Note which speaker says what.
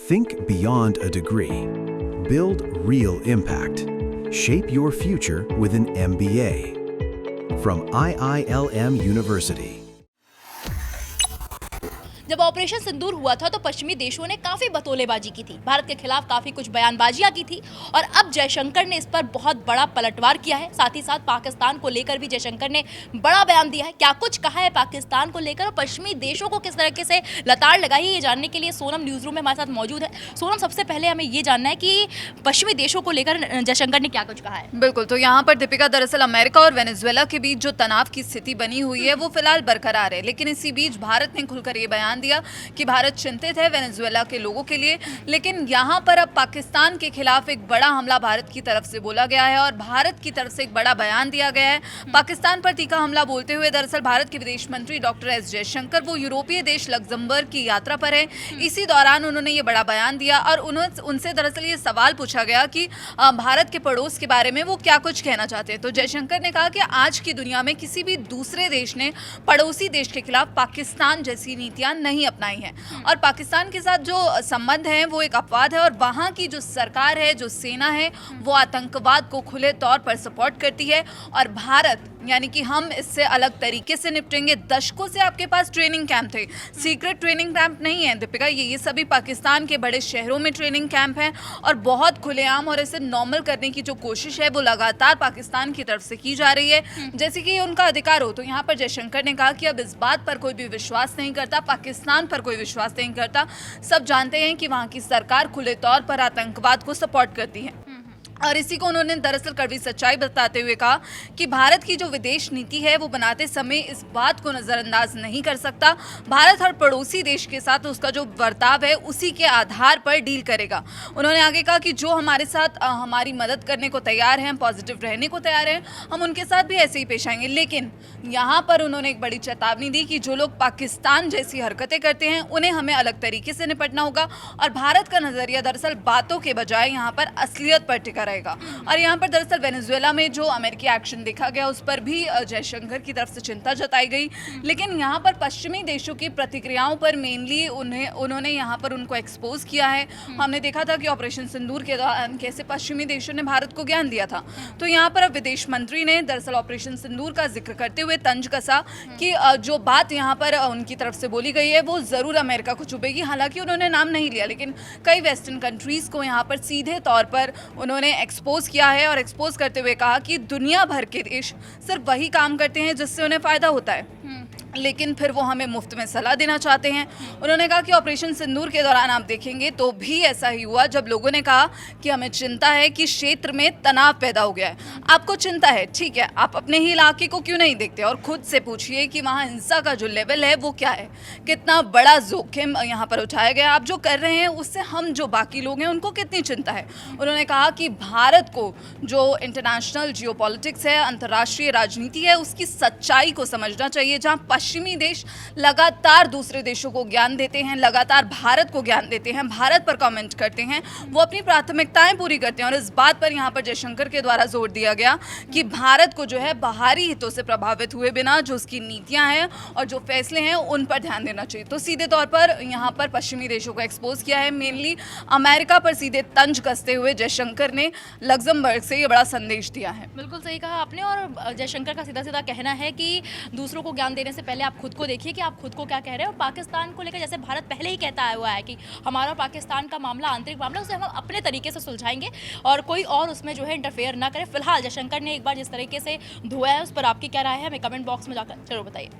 Speaker 1: Think beyond a degree. Build real impact. Shape your future with an MBA. From IILM University.
Speaker 2: जब operation सिंदूर हुआ था तो पश्चिमी देशों ने काफी बतौलेबाजी की थी, भारत के खिलाफ काफी कुछ बयानबाजियां की थी और अब जयशंकर ने इस पर बहुत बड़ा पलटवार किया है। साथ ही साथ पाकिस्तान को लेकर भी जयशंकर ने बड़ा बयान दिया है। क्या कुछ कहा है पाकिस्तान को लेकर और पश्चिमी देशों को किस तरीके से लताड़ लगाई है, ये जानने के लिए सोनम न्यूज रूम में हमारे साथ मौजूद है। सोनम, सबसे पहले हमें ये जानना है कि पश्चिमी देशों को लेकर जयशंकर ने क्या कुछ कहा है।
Speaker 3: बिल्कुल, तो यहाँ पर दीपिका, दरअसल अमेरिका और वेनेजुएला के बीच जो तनाव की स्थिति बनी हुई है वो फिलहाल बरकरार है, लेकिन इसी बीच भारत ने खुलकर ये बयान दिया कि भारत चिंतित है वेनेजुएला के लोगों के लिए। लेकिन यहाँ पर अब पाकिस्तान के खिलाफ एक बड़ा हमला भारत की तरफ से बोला गया है और भारत की तरफ से एक बड़ा बयान दिया गया है। पाकिस्तान पर तीखा हमला बोलते हुए दरअसल भारत के विदेश मंत्री डॉक्टर एस जयशंकर वो यूरोपीय देश लग्जमबर्ग की यात्रा पर है। इसी दौरान उन्होंने ये बड़ा बयान दिया और उनसे दरअसल ये सवाल पूछा गया कि भारत के पड़ोस के बारे में वो क्या कुछ कहना चाहते हैं। तो जयशंकर ने कहा कि आज की दुनिया में किसी भी दूसरे देश ने पड़ोसी देश के खिलाफ पाकिस्तान जैसी नीतियां नहीं अपनाई हैं और पाकिस्तान के साथ जो संबंध है वो एक अपवाद है और वहाँ की जो सरकार है, जो सेना है, वो आतंकवाद को खुले तौर पर सपोर्ट करती है और भारत यानी कि हम इससे अलग तरीके से निपटेंगे। दशकों से आपके पास ट्रेनिंग कैंप थे, सीक्रेट ट्रेनिंग कैंप नहीं है दीपिका, ये सभी पाकिस्तान के बड़े शहरों में ट्रेनिंग कैंप हैं और बहुत खुलेआम और इसे नॉर्मल करने की जो कोशिश है वो लगातार पाकिस्तान की तरफ से की जा रही है, जैसे कि उनका अधिकार हो। तो यहाँ पर जयशंकर ने कहा कि अब इस बात पर कोई भी विश्वास नहीं करता, पाकिस्तान पर कोई विश्वास नहीं करता। सब जानते हैं कि वहाँ की सरकार खुले तौर पर आतंकवाद को सपोर्ट करती है और इसी को उन्होंने दरअसल कड़वी सच्चाई बताते हुए कहा कि भारत की जो विदेश नीति है वो बनाते समय इस बात को नज़रअंदाज नहीं कर सकता। भारत हर पड़ोसी देश के साथ उसका जो बर्ताव है उसी के आधार पर डील करेगा। उन्होंने आगे कहा कि जो हमारे साथ हमारी मदद करने को तैयार हैं, पॉजिटिव रहने को तैयार हैं, हम उनके साथ भी ऐसे ही पेश आएंगे। लेकिन यहाँ पर उन्होंने एक बड़ी चेतावनी दी कि जो लोग पाकिस्तान जैसी हरकतें करते हैं उन्हें हमें अलग तरीके से निपटना होगा और भारत का नज़रिया दरअसल बातों के बजाय यहाँ पर असलियत पर टिका रहेगा। और यहाँ पर दरअसल वेनेजुएला में जो अमेरिकी एक्शन देखा गया उस पर भी जयशंकर की तरफ से चिंता जताई गई, लेकिन यहाँ पर पश्चिमी देशों की प्रतिक्रियाओं पर मेनली उन्होंने यहाँ पर उनको एक्सपोज किया है। हमने देखा था कि ऑपरेशन सिंदूर के दौरान कैसे पश्चिमी देशों ने भारत को ज्ञान दिया था। तो यहाँ पर अब विदेश मंत्री ने दरअसल ऑपरेशन सिंदूर का जिक्र करते हुए तंज कसा कि जो बात यहाँ पर उनकी तरफ से बोली गई है वो ज़रूर अमेरिका को चुभेगी। हालांकि उन्होंने नाम नहीं लिया, लेकिन कई वेस्टर्न कंट्रीज़ को यहाँ पर सीधे तौर पर उन्होंने एक्सपोज किया है और एक्सपोज करते हुए कहा कि दुनिया भर के देश सिर्फ वही काम करते हैं जिससे उन्हें फ़ायदा होता है, लेकिन फिर वो हमें मुफ्त में सलाह देना चाहते हैं। उन्होंने कहा कि ऑपरेशन सिंदूर के दौरान आप देखेंगे तो भी ऐसा ही हुआ जब लोगों ने कहा कि हमें चिंता है कि क्षेत्र में तनाव पैदा हो गया है। आपको चिंता है, ठीक है, आप अपने ही इलाके को क्यों नहीं देखते और खुद से पूछिए कि वहाँ हिंसा का जो लेवल है वो क्या है, कितना बड़ा जोखिम यहाँ पर उठाया गया। आप जो कर रहे हैं उससे हम जो बाकी लोग हैं उनको कितनी चिंता है। उन्होंने कहा कि भारत को जो इंटरनेशनल जियोपॉलिटिक्स है, अंतर्राष्ट्रीय राजनीति है, उसकी सच्चाई को समझना चाहिए। जहाँ पश्चिमी देश लगातार दूसरे देशों को ज्ञान देते हैं, लगातार भारत को ज्ञान देते हैं, भारत पर कमेंट करते हैं, वो अपनी प्राथमिकताएं पूरी करते हैं और इस बात पर यहाँ पर जयशंकर के द्वारा जोर दिया गया कि भारत को जो है बाहरी हितों से प्रभावित हुए बिना जो उसकी नीतियां हैं और जो फैसले हैं उन पर ध्यान देना चाहिए। तो सीधे तौर पर यहाँ पर पश्चिमी देशों को एक्सपोज किया है, मेनली अमेरिका पर सीधे तंज कसते हुए जयशंकर ने लग्जमबर्ग से ये बड़ा संदेश दिया है।
Speaker 2: बिल्कुल सही कहा आपने और जयशंकर का सीधा सीधा कहना है कि दूसरों को ज्ञान देने से पहले आप खुद को देखिए कि आप खुद को क्या कह रहे हैं। और पाकिस्तान को लेकर जैसे भारत पहले ही कहता आया हुआ है कि हमारा पाकिस्तान का मामला आंतरिक मामला, उसे हम अपने तरीके से सुलझाएंगे और कोई और उसमें जो है इंटरफेयर ना करे। फिलहाल जयशंकर ने एक बार जिस तरीके से धोया है उस पर आपकी क्या राय है, हमें कमेंट बॉक्स में जाकर जरूर बताइए।